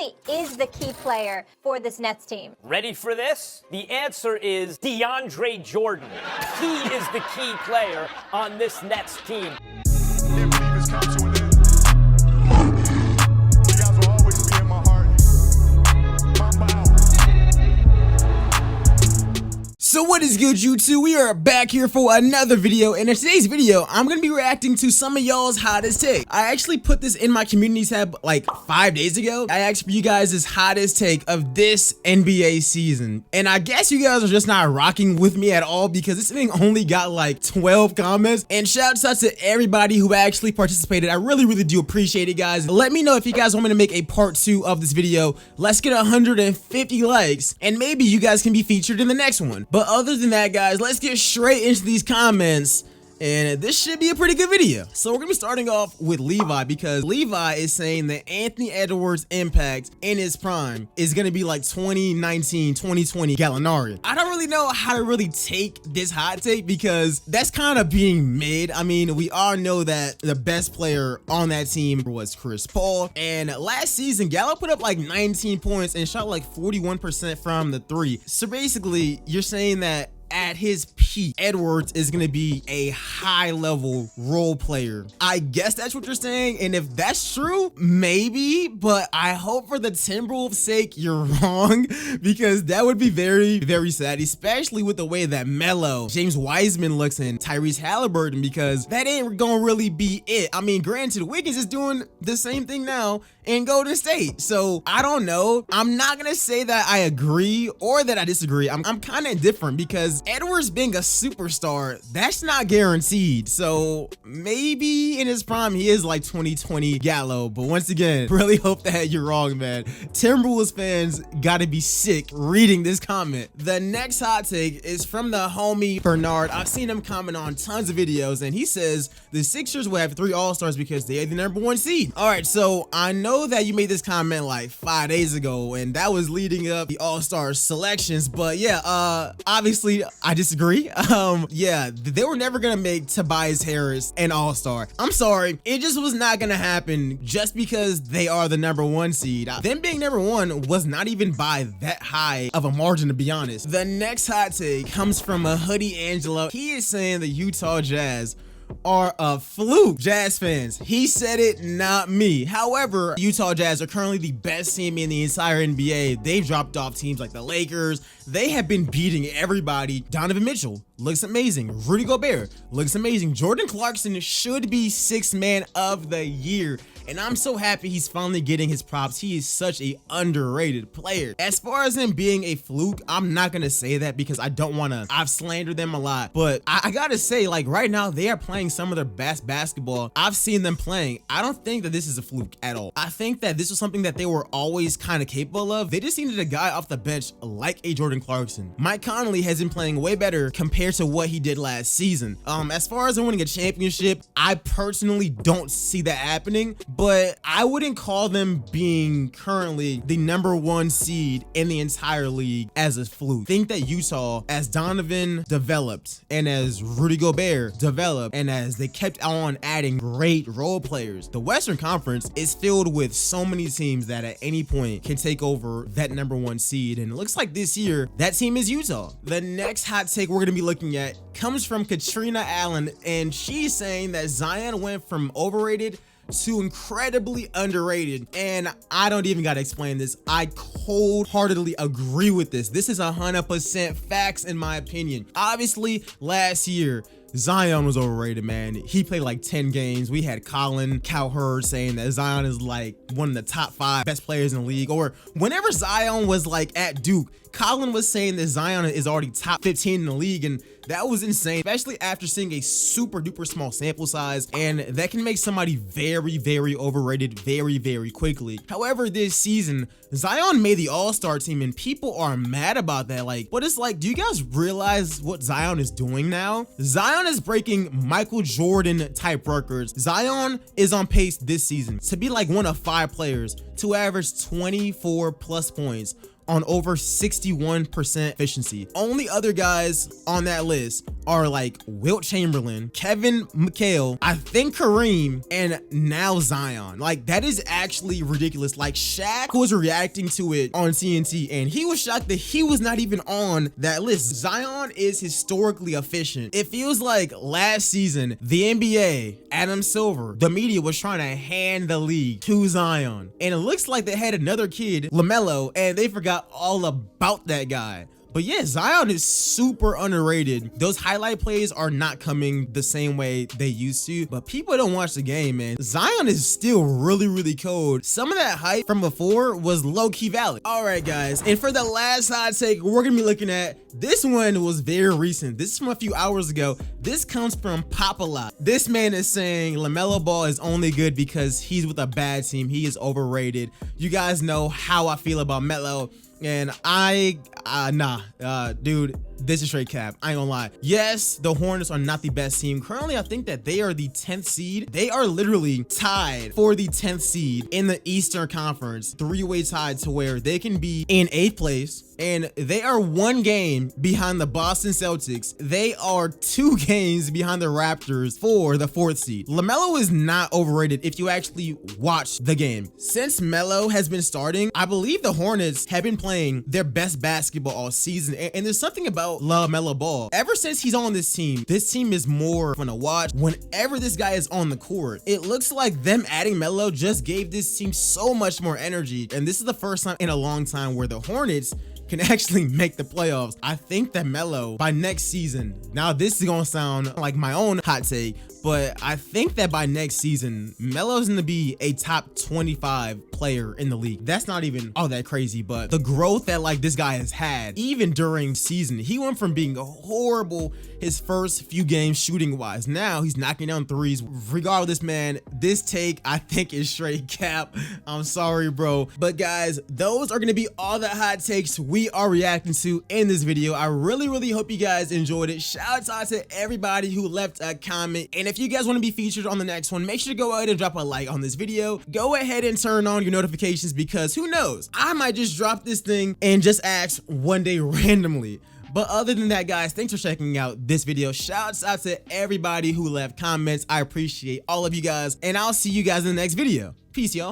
really is the key player for this Nets team? Ready for this? The answer is DeAndre Jordan. He is the key player on this Nets team. So what is good, YouTube? We are back here for another video, and in today's video, I'm going to be reacting to some of y'all's hottest take. I actually put this in my community tab like 5 days ago. I asked for you guys' hottest take of this NBA season, and I guess you guys are just not rocking with me at all because this thing only got like 12 comments, and shouts out to everybody who actually participated. I really do appreciate it, guys. Let me know if you guys want me to make a part 2 of this video. Let's get 150 likes, and maybe you guys can be featured in the next one. But other than that, guys, let's get straight into these comments, and this should be a pretty good video. So we're gonna be starting off with Levi, because Levi is saying that Anthony Edwards' impact in his prime is gonna be like 2019, 2020 Gallinari. I don't really know how to really take this hot take because that's kind of being mid. I mean, we all know that the best player on that team was Chris Paul, and last season Gallo put up like 19 points and shot like 41% from the three. So basically, you're saying that at his peak, Edwards is going to be a high-level role player. I guess that's what you're saying, and if that's true, maybe, but I hope for the Timberwolves' sake you're wrong, because that would be very sad, especially with the way that Melo, James Wiseman looks, and Tyrese Halliburton, because that ain't gonna really be it. I mean, granted, Wiggins is doing the same thing now in Golden State, so I don't know. I'm not gonna say that I agree or that I disagree. I'm kind of indifferent, because Edwards being a superstar, that's not guaranteed. So maybe in his prime he is like 2020 Gallo, but once again, really hope that you're wrong, man. Timberwolves fans gotta be sick reading this comment. The next hot take is from the homie Bernard. I've seen him comment on tons of videos, and he says the Sixers will have 3 All-Stars because they are the #1 seed. All right, so I know that you made this comment like 5 days ago, and that was leading up the All-Star selections, but yeah, obviously I disagree. Yeah, they were never gonna make Tobias Harris an All-Star. I'm sorry, it just was not gonna happen just because they are the #1 seed. Them being #1 was not even by that high of a margin, to be honest. The next hot take comes from a Hoodie Angela. He is saying the Utah Jazz are a fluke. Jazz fans, he said it, not me. However, Utah Jazz are currently the best team in the entire NBA. They've dropped off teams like the Lakers. They have been beating everybody. Donovan Mitchell looks amazing. Rudy Gobert looks amazing. Jordan Clarkson should be 6th man of the year, and I'm so happy he's finally getting his props. He is such a underrated player. As far as him being a fluke, I'm not gonna say that because I don't wanna, I've slandered them a lot, but I gotta say, like, right now they are playing some of their best basketball I've seen them playing. I don't think that this is a fluke at all. I think that this was something that they were always kind of capable of. They just needed a guy off the bench like a Jordan Clarkson. Mike Conley has been playing way better compared to what he did last season. As far as winning a championship, I personally don't see that happening, but I wouldn't call them being currently the #1 seed in the entire league as a fluke. I think that Utah, as Donovan developed and as Rudy Gobert developed and as they kept on adding great role players, the Western Conference is filled with so many teams that at any point can take over that #1 seed, and it looks like this year that team is Utah. The next hot take we're gonna be looking at comes from Katrina Allen, and she's saying that Zion went from overrated to incredibly underrated, and I don't even gotta explain this. I cold-heartedly agree with this. This is 100% facts in my opinion. Obviously, last year Zion was overrated, man. He played like 10 games. We had Colin Cowherd saying that Zion is like one of the top 5 best players in the league, or whenever Zion was like at Duke, Colin was saying that Zion is already top 15 in the league, and that was insane, especially after seeing a super duper small sample size, and that can make somebody very overrated very quickly. However, this season Zion made the All-Star team, and people are mad about that. Like, but it's like, do you guys realize what Zion is doing now? Zion is breaking Michael Jordan type records. Zion is on pace this season to be like one of 5 players to average 24 plus points on over 61% efficiency. Only other guys on that list are like Wilt Chamberlain, Kevin McHale, I think Kareem, and now Zion. Like, that is actually ridiculous. Like, Shaq was reacting to it on TNT and he was shocked that he was not even on that list. Zion is historically efficient. It feels like last season, the NBA, Adam Silver, the media was trying to hand the league to Zion. And it looks like they had another kid, Lamelo, and they forgot all about that guy. But yeah, Zion is super underrated. Those highlight plays are not coming the same way they used to, but people don't watch the game, man. Zion is still really, really cold. Some of that hype from before was low-key valid. All right, guys, and for the last hot take, we're gonna be looking at, this one was very recent. This is from a few hours ago. This comes from Papa. This man is saying LaMelo Ball is only good because he's with a bad team. He is overrated. You guys know how I feel about Melo. And dude, this is straight cap. I ain't gonna lie. Yes, the Hornets are not the best team. Currently, I think that they are the 10th seed. They are literally tied for the 10th seed in the Eastern Conference. Three-way tied to where they can be in 8th place. And they are 1 game behind the Boston Celtics. They are 2 games behind the Raptors for the 4th seed. LaMelo is not overrated if you actually watch the game. Since Melo has been starting, I believe the Hornets have been playing their best basketball all season. And there's something about LaMelo Ball. Ever since he's on this team is more fun to watch. Whenever this guy is on the court, it looks like them adding Melo just gave this team so much more energy. And this is the first time in a long time where the Hornets can actually make the playoffs. I think that Melo by next season, now this is gonna sound like my own hot take, but I think that by next season, Melo's gonna be a top 25 player in the league. That's not even all that crazy, but the growth that like this guy has had, even during season, he went from being horrible his first few games shooting wise. Now he's knocking down threes. Regardless, man, this take I think is straight cap. I'm sorry, bro. But guys, those are gonna be all the hot takes we are reacting to in this video. I really hope you guys enjoyed it. Shout out to everybody who left a comment. And if you guys want to be featured on the next one, make sure to go ahead and drop a like on this video. Go ahead and turn on your notifications because who knows, I might just drop this thing and just ask one day randomly. But other than that, guys, thanks for checking out this video. Shouts out to everybody who left comments. I appreciate all of you guys, and I'll see you guys in the next video. Peace, y'all.